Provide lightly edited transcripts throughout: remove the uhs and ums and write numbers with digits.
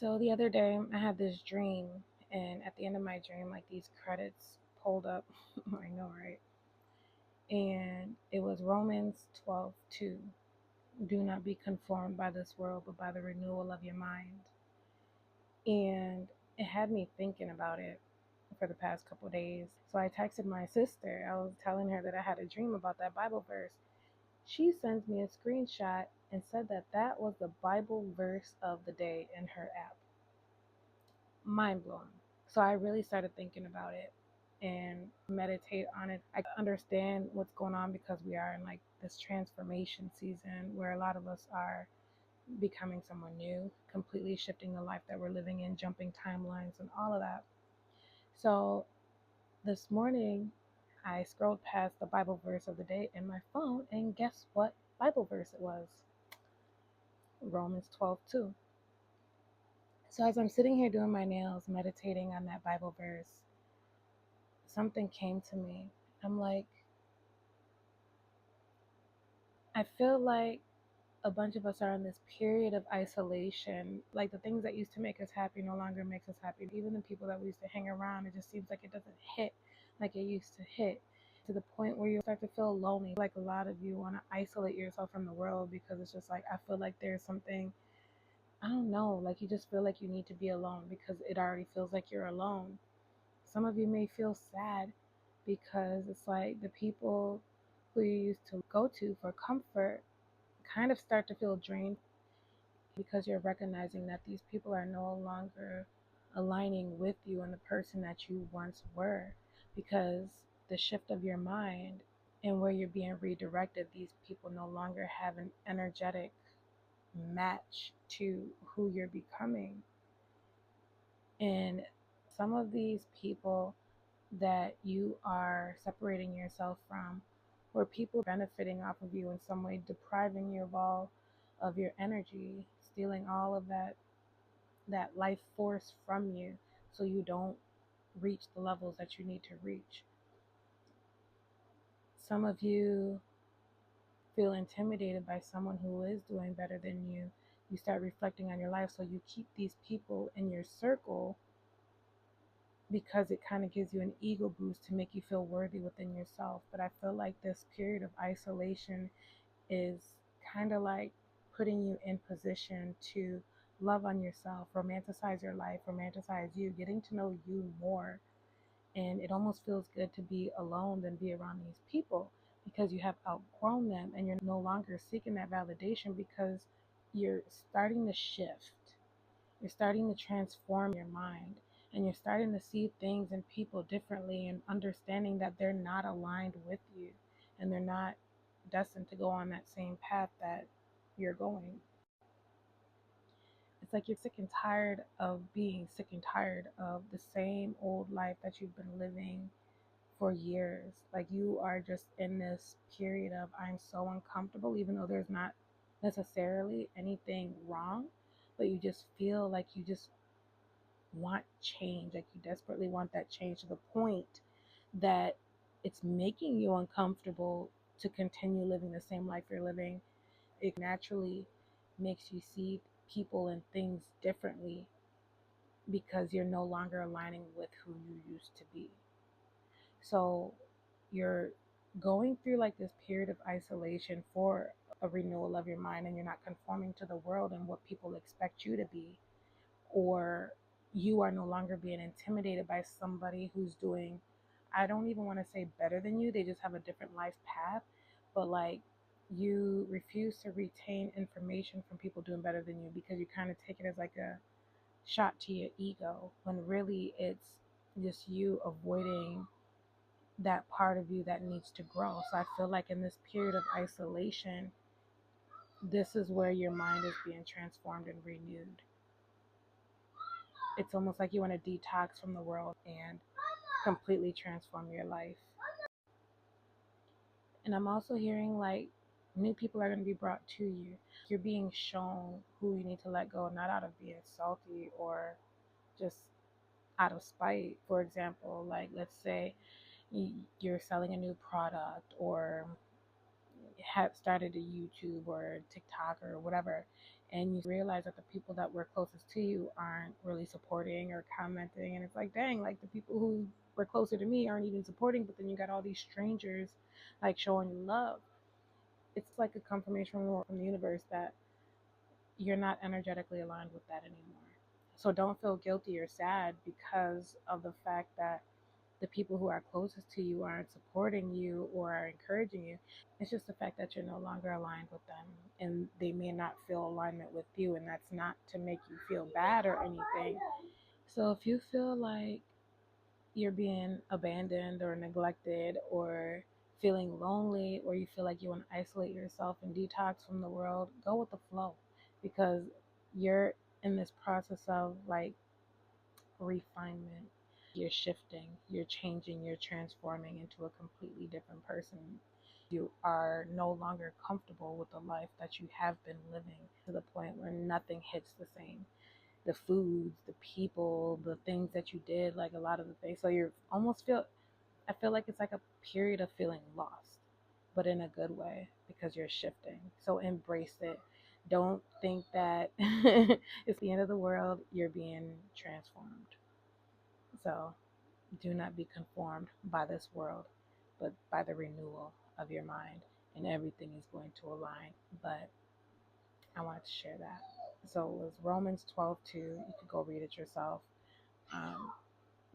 So the other day, I had this dream, and at the end of my dream, like these credits pulled up. I know, right? And it was Romans 12:2. Do not be conformed by this world, but by the renewal of your mind. And it had me thinking about it for the past couple of days. So I texted my sister. I was telling her that I had a dream about that Bible verse. She sends me a screenshot and said that that was the Bible verse of the day in her app. Mind blowing. So I really started thinking about it and meditate on it. I understand what's going on because we are in like this transformation season where a lot of us are becoming someone new, completely shifting the life that we're living in, jumping timelines and all of that. So this morning I scrolled past the Bible verse of the day in my phone, and guess what Bible verse it was? Romans 12:2. So as I'm sitting here doing my nails, meditating on that Bible verse, something came to me. I'm like, I feel like a bunch of us are in this period of isolation. Like the things that used to make us happy no longer makes us happy. Even the people that we used to hang around, it just seems like it doesn't hit like it used to hit, to the point where you start to feel lonely. Like a lot of you want to isolate yourself from the world because it's just like, I feel like there's something, I don't know, like you just feel like you need to be alone because it already feels like you're alone. Some of you may feel sad because it's like the people who you used to go to for comfort kind of start to feel drained because you're recognizing that these people are no longer aligning with you and the person that you once were, because the shift of your mind and where you're being redirected, these people no longer have an energetic match to who you're becoming. And some of these people that you are separating yourself from, where people benefiting off of you in some way, depriving you of all of your energy, stealing all of that life force from you so you don't reach the levels that you need to reach. Some of you feel intimidated by someone who is doing better than you. You start reflecting on your life, so you keep these people in your circle because it kind of gives you an ego boost to make you feel worthy within yourself. But I feel like this period of isolation is kind of like putting you in position to love on yourself, romanticize your life, romanticize you, getting to know you more. And it almost feels good to be alone than be around these people because you have outgrown them and you're no longer seeking that validation because you're starting to shift. You're starting to transform your mind, and you're starting to see things and people differently and understanding that they're not aligned with you and they're not destined to go on that same path that you're going. It's like you're sick and tired of being sick and tired of the same old life that you've been living for years. Like you are just in this period of, I'm so uncomfortable, even though there's not necessarily anything wrong, but you just feel like you just want change, like you desperately want that change to the point that it's making you uncomfortable to continue living the same life you're living. It naturally makes you see people and things differently because you're no longer aligning with who you used to be. So you're going through like this period of isolation for a renewal of your mind, and you're not conforming to the world and what people expect you to be, or you are no longer being intimidated by somebody who's doing, I don't even want to say better than you, they just have a different life path, but like you refuse to retain information from people doing better than you because you kind of take it as like a shot to your ego, when really it's just you avoiding that part of you that needs to grow. So I feel like in this period of isolation, this is where your mind is being transformed and renewed. It's almost like you want to detox from the world and completely transform your life. And I'm also hearing like new people are going to be brought to you. You're being shown who you need to let go, not out of being salty or just out of spite. For example, like let's say you're selling a new product or have started a YouTube or TikTok or whatever, and you realize that the people that were closest to you aren't really supporting or commenting, and it's like, dang, like the people who were closer to me aren't even supporting, but then you got all these strangers like showing you love. It's like a confirmation from the universe that you're not energetically aligned with that anymore. So don't feel guilty or sad because of the fact that the people who are closest to you aren't supporting you or are encouraging you. It's just the fact that you're no longer aligned with them, and they may not feel alignment with you, and that's not to make you feel bad or anything. So if you feel like you're being abandoned or neglected or feeling lonely, or you feel like you want to isolate yourself and detox from the world, go with the flow, because you're in this process of like refinement. You're shifting, you're changing, you're transforming into a completely different person. You are no longer comfortable with the life that you have been living, to the point where nothing hits the same. The foods, the people, the things that you did, like a lot of the things. So you're almost feel, I feel like it's like a period of feeling lost, but in a good way, because you're shifting. So embrace it. Don't think that it's the end of the world. You're being transformed. So do not be conformed by this world, but by the renewal of your mind, and everything is going to align. But I wanted to share that. So it was Romans 12:2. You could go read it yourself. Um,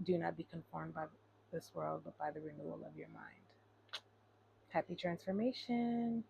do not be conformed by this world, but by the renewal of your mind. Happy transformation.